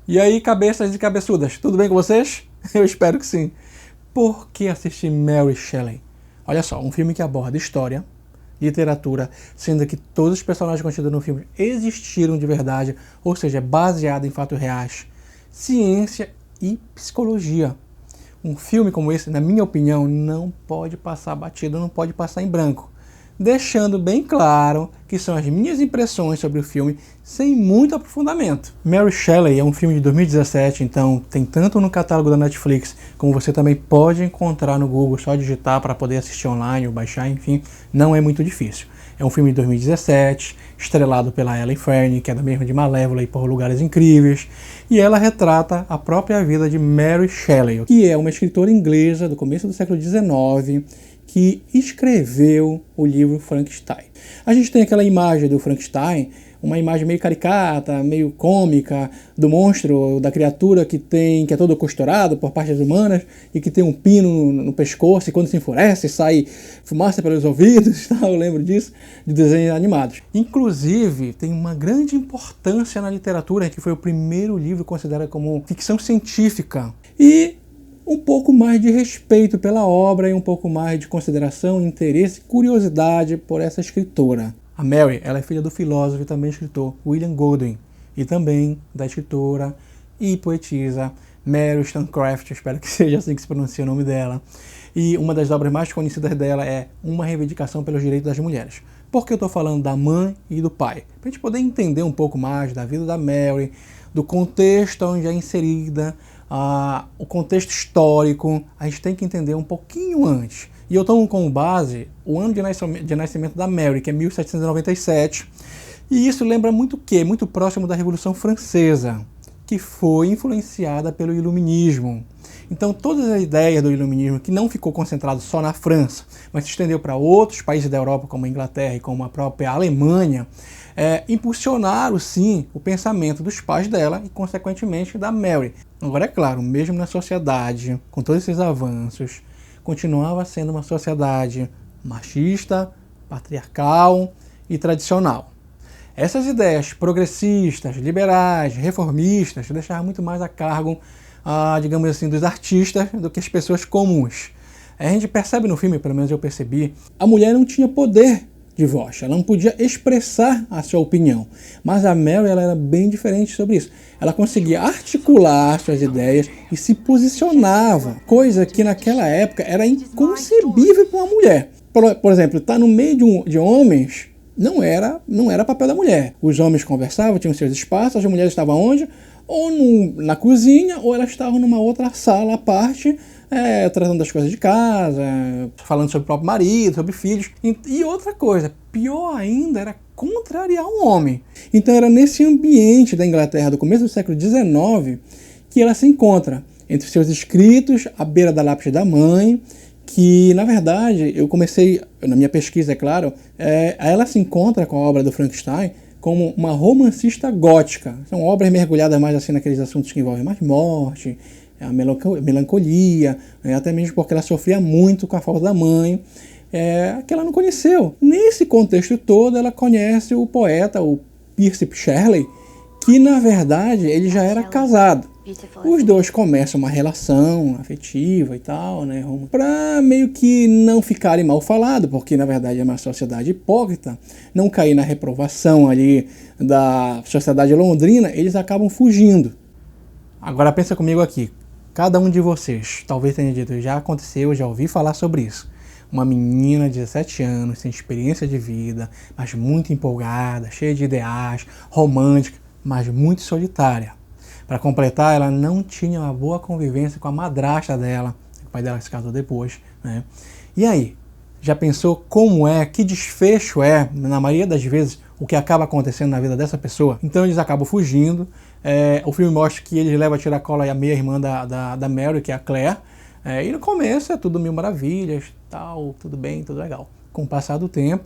E aí, cabeças e cabeçudas, tudo bem com vocês? Eu espero que sim. Por que assistir Mary Shelley? Olha só, um filme que aborda história, literatura, sendo que todos os personagens contidos no filme existiram de verdade, ou seja, é baseado em fatos reais, ciência e psicologia. Um filme como esse, na minha opinião, não pode passar batido, não pode passar em branco. Deixando bem claro que são as minhas impressões sobre o filme, sem muito aprofundamento. Mary Shelley é um filme de 2017, então tem tanto no catálogo da Netflix, como você também pode encontrar no Google, só digitar para poder assistir online ou baixar, enfim, não é muito difícil. É um filme de 2017, estrelado pela Ellen Fanning, que é da mesma de Malévola e Por Lugares Incríveis, e ela retrata a própria vida de Mary Shelley, que é uma escritora inglesa do começo do século XIX, que escreveu o livro Frankenstein. A gente tem aquela imagem do Frankenstein, uma imagem meio caricata, meio cômica, do monstro, da criatura que é todo costurado por partes humanas e que tem um pino no pescoço e quando se enfurece sai fumaça pelos ouvidos, tá? Eu lembro disso, de desenhos animados. Inclusive, tem uma grande importância na literatura, que foi o primeiro livro considerado como ficção científica. E um pouco mais de respeito pela obra e um pouco mais de consideração, interesse e curiosidade por essa escritora. A Mary, ela é filha do filósofo e também escritor William Golding e também da escritora e poetisa Mary Wollstonecraft, espero que seja assim que se pronuncia o nome dela. E uma das obras mais conhecidas dela é Uma Reivindicação pelos Direitos das Mulheres. Por que eu estou falando da mãe e do pai? Para a gente poder entender um pouco mais da vida da Mary, do contexto onde é inserida, o contexto histórico, a gente tem que entender um pouquinho antes. E eu tomo como base o ano de nascimento da Mary, que é 1797, e isso lembra muito o quê? Muito próximo da Revolução Francesa, que foi influenciada pelo Iluminismo. Então todas as ideias do Iluminismo, que não ficou concentrado só na França, mas se estendeu para outros países da Europa, como a Inglaterra e como a própria Alemanha, impulsionaram sim o pensamento dos pais dela e consequentemente da Mary. Agora é claro, mesmo na sociedade, com todos esses avanços, continuava sendo uma sociedade machista, patriarcal e tradicional. Essas ideias progressistas, liberais, reformistas deixavam muito mais a cargo, digamos assim, dos artistas do que as pessoas comuns. A gente percebe no filme, pelo menos eu percebi, a mulher não tinha poder de voz, ela não podia expressar a sua opinião. Mas a Mary, ela era bem diferente sobre isso. Ela conseguia articular suas ideias e se posicionava, coisa que naquela época era inconcebível para uma mulher. Por exemplo, estar no meio de homens não era papel da mulher. Os homens conversavam, tinham seus espaços, as mulheres estavam onde? Ou na cozinha, ou elas estavam numa outra sala à parte, tratando das coisas de casa, falando sobre o próprio marido, sobre filhos. E outra coisa, pior ainda, era contrariar um homem. Então era nesse ambiente da Inglaterra do começo do século XIX que ela se encontra entre seus escritos, à beira da lápide da mãe, que na verdade eu comecei, na minha pesquisa é claro, ela se encontra com a obra do Frankenstein como uma romancista gótica. São obras mergulhadas mais assim naqueles assuntos que envolvem mais morte, a melancolia, até mesmo porque ela sofria muito com a falta da mãe, que ela não conheceu. Nesse contexto todo, ela conhece o poeta, o Percy Shelley, que na verdade ele já era casado. Os dois começam uma relação afetiva e tal, né, para meio que não ficarem mal falados, porque na verdade é uma sociedade hipócrita, não cair na reprovação ali da sociedade londrina, eles acabam fugindo. Agora pensa comigo aqui, cada um de vocês talvez tenha dito, já aconteceu, já ouvi falar sobre isso. Uma menina de 17 anos, sem experiência de vida, mas muito empolgada, cheia de ideais, romântica, mas muito solitária. Para completar, ela não tinha uma boa convivência com a madrasta dela, o pai dela se casou depois, né? E aí, já pensou como que desfecho na maioria das vezes, o que acaba acontecendo na vida dessa pessoa? Então eles acabam fugindo, o filme mostra que eles levam a Tiracola e a meia-irmã da Mary, que é a Claire, e no começo é tudo mil maravilhas, tal, tudo bem, tudo legal. Com o passar do tempo,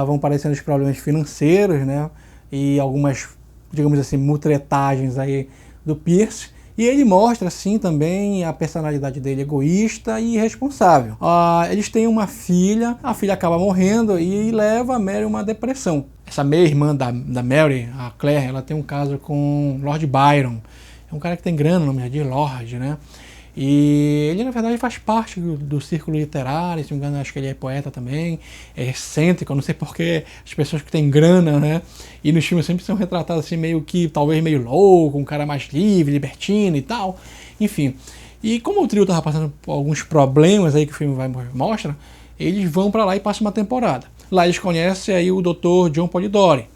vão aparecendo os problemas financeiros, né? E algumas, digamos assim, mutretagens aí do Percy, e ele mostra assim também a personalidade dele egoísta e irresponsável. Eles têm uma filha, a filha acaba morrendo e leva a Mary a uma depressão. Essa meia-irmã da Mary, a Claire, ela tem um caso com Lord Byron, É um cara que tem grana, o nome é de Lorde, né? E ele, na verdade, faz parte do círculo literário, se não me engano, acho que ele é poeta também, é excêntrico, eu não sei porque as pessoas que têm grana, né? E nos filmes sempre são retratados assim, meio que, talvez meio louco, um cara mais livre, libertino e tal, enfim. E como o trio tava passando por alguns problemas aí que o filme mostra, eles vão para lá e passam uma temporada. Lá eles conhecem aí o Dr. John Polidori.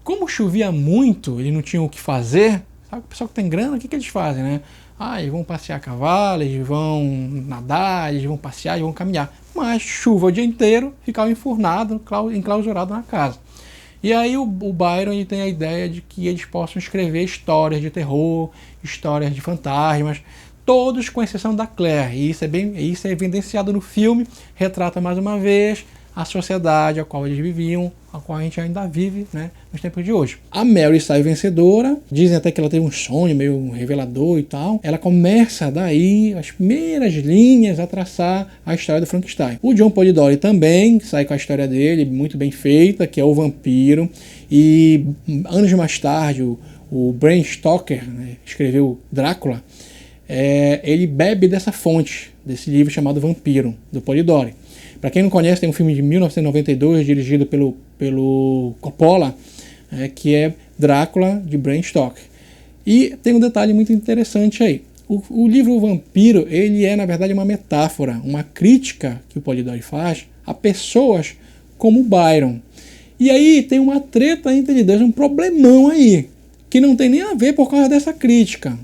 Como chovia muito, eles não tinham o que fazer, sabe? O pessoal que tem grana, o que eles fazem, né? Eles vão passear a cavalo, eles vão nadar, eles vão passear, eles vão caminhar. Mas chuva o dia inteiro, ficava enfurnado, enclausurado na casa. E aí o Byron ele tem a ideia de que eles possam escrever histórias de terror, histórias de fantasmas, todos com exceção da Claire. E isso é evidenciado no filme, retrata mais uma vez a sociedade a qual eles viviam, a qual a gente ainda vive, né, nos tempos de hoje. A Mary sai vencedora, dizem até que ela teve um sonho meio revelador e tal. Ela começa daí, as primeiras linhas, a traçar a história do Frankenstein. O John Polidori também sai com a história dele, muito bem feita, que é o vampiro. E anos mais tarde, o Bram Stoker, né, escreveu Drácula, ele bebe dessa fonte, desse livro chamado Vampiro, do Polidori. Para quem não conhece, tem um filme de 1992 dirigido pelo Coppola, que é Drácula, de Bram Stoker. E tem um detalhe muito interessante aí. O livro Vampiro, ele é, na verdade, uma metáfora, uma crítica que o Polidori faz a pessoas como Byron. E aí tem uma treta entre eles dois, um problemão aí, que não tem nem a ver por causa dessa crítica.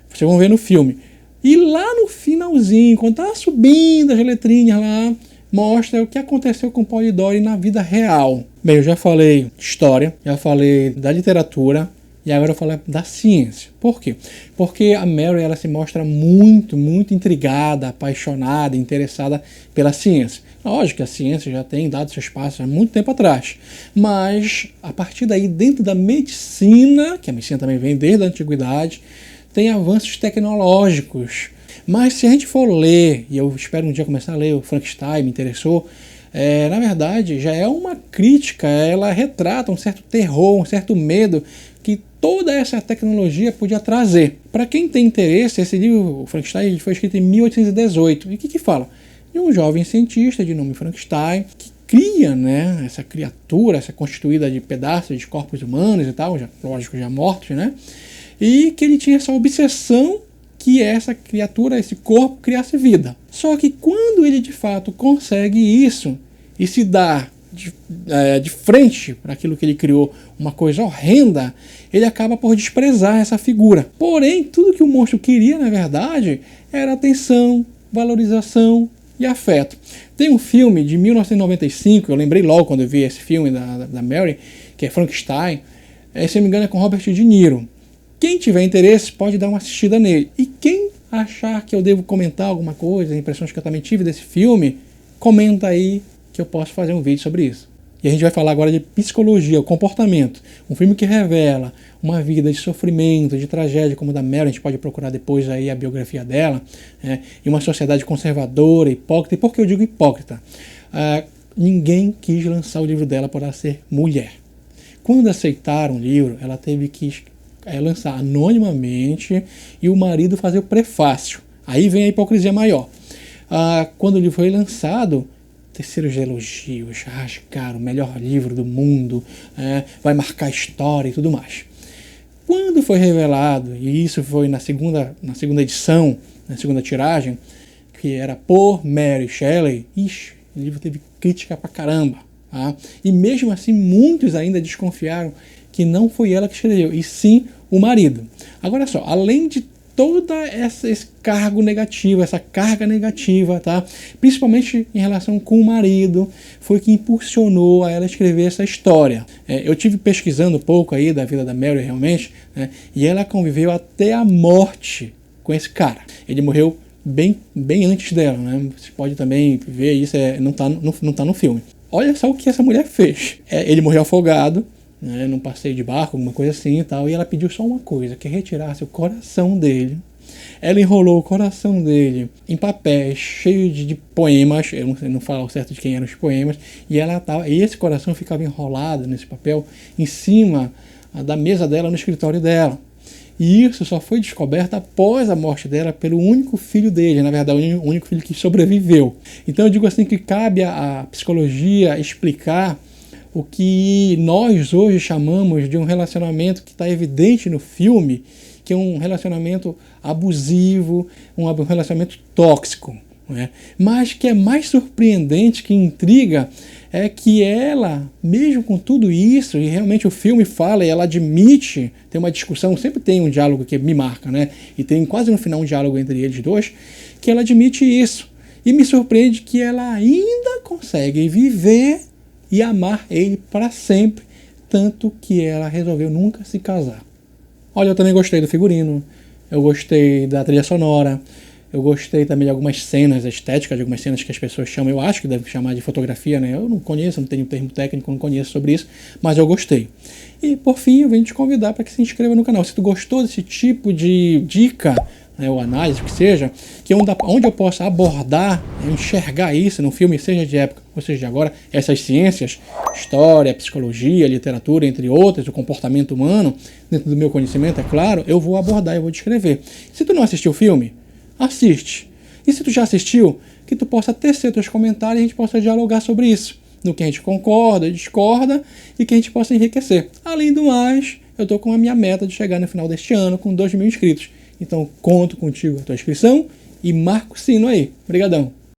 Vocês vão ver no filme. E lá no finalzinho, quando tá subindo as letrinhas lá, mostra o que aconteceu com o Polidori na vida real. Bem, eu já falei de história, já falei da literatura e agora eu falo da ciência. Por quê? Porque a Mary ela se mostra muito, muito intrigada, apaixonada, interessada pela ciência. Lógico que a ciência já tem dado seus passos há muito tempo atrás, mas a partir daí, dentro da medicina, que a medicina também vem desde a antiguidade, tem avanços tecnológicos. Mas se a gente for ler, e eu espero um dia começar a ler o Frankenstein, me interessou, na verdade já é uma crítica, ela retrata um certo terror, um certo medo que toda essa tecnologia podia trazer. Para quem tem interesse, esse livro, o Frankenstein, foi escrito em 1818. E o que fala? De um jovem cientista de nome Frankenstein, que cria, né, essa criatura, essa constituída de pedaços de corpos humanos e tal, lógico, já mortos, né? E que ele tinha essa obsessão que essa criatura, esse corpo, criasse vida. Só que quando ele de fato consegue isso e se dá de frente para aquilo que ele criou, uma coisa horrenda, ele acaba por desprezar essa figura. Porém, tudo que o monstro queria, na verdade, era atenção, valorização e afeto. Tem um filme de 1995, eu lembrei logo quando eu vi esse filme da Mary, que é Frankenstein, se não me engano é com Robert De Niro. Quem tiver interesse pode dar uma assistida nele. E quem achar que eu devo comentar alguma coisa, impressões que eu também tive desse filme, comenta aí que eu posso fazer um vídeo sobre isso. E a gente vai falar agora de psicologia, o comportamento. Um filme que revela uma vida de sofrimento, de tragédia, como a da Mary, a gente pode procurar depois aí a biografia dela, em uma sociedade conservadora, hipócrita. E por que eu digo hipócrita? Ninguém quis lançar o livro dela por ela ser mulher. Quando aceitaram o livro, ela teve que lançar anonimamente e o marido fazer o prefácio. Aí vem a hipocrisia maior. Quando o livro foi lançado, terceiros elogios, cara, o melhor livro do mundo, vai marcar a história e tudo mais. Quando foi revelado, e isso foi na segunda edição, na segunda tiragem, que era por Mary Shelley, o livro teve crítica pra caramba. Tá? E mesmo assim, muitos ainda desconfiaram que não foi ela que escreveu, e sim o marido. Agora só, além de toda esse cargo negativo, essa carga negativa, tá? Principalmente em relação com o marido, foi que impulsionou a ela escrever essa história. Eu tive pesquisando um pouco aí da vida da Mary realmente, né? E ela conviveu até a morte com esse cara. Ele morreu bem antes dela, né? Você pode também ver isso, não tá no filme. Olha só o que essa mulher fez. Ele morreu afogado, né, num passeio de barco, alguma coisa assim e tal, e ela pediu só uma coisa, que retirasse o coração dele. Ela enrolou o coração dele em papéis cheios de poemas, eu não falo certo de quem eram os poemas, e esse coração ficava enrolado nesse papel em cima da mesa dela, no escritório dela. E isso só foi descoberto após a morte dela pelo único filho dele, na verdade, o único filho que sobreviveu. Então eu digo assim que cabe à psicologia explicar o que nós hoje chamamos de um relacionamento que está evidente no filme, que é um relacionamento abusivo, um relacionamento tóxico. Né? Mas que é mais surpreendente, que intriga, é que ela, mesmo com tudo isso, e realmente o filme fala e ela admite, tem uma discussão, sempre tem um diálogo que me marca, né? E tem quase no final um diálogo entre eles dois, que ela admite isso. E me surpreende que ela ainda consegue viver e amar ele para sempre, tanto que ela resolveu nunca se casar. Olha, eu também gostei do figurino, eu gostei da trilha sonora, eu gostei também de algumas cenas estéticas, de algumas cenas que as pessoas chamam, eu acho que devem chamar de fotografia, né? Eu não conheço, não tenho termo técnico, não conheço sobre isso, mas eu gostei. E por fim, eu venho te convidar para que se inscreva no canal. Se tu gostou desse tipo de dica, né, ou análise, que seja, que onde eu possa abordar, enxergar isso no filme, seja de época, ou seja de agora, essas ciências, história, psicologia, literatura, entre outras, o comportamento humano, dentro do meu conhecimento, é claro, eu vou abordar, eu vou descrever. Se tu não assistiu o filme, assiste. E se tu já assistiu, que tu possa tecer teus comentários e a gente possa dialogar sobre isso. No que a gente concorda, discorda e que a gente possa enriquecer. Além do mais, eu estou com a minha meta de chegar no final deste ano com 2.000 inscritos. Então, conto contigo a tua inscrição e marca o sino aí. Obrigadão.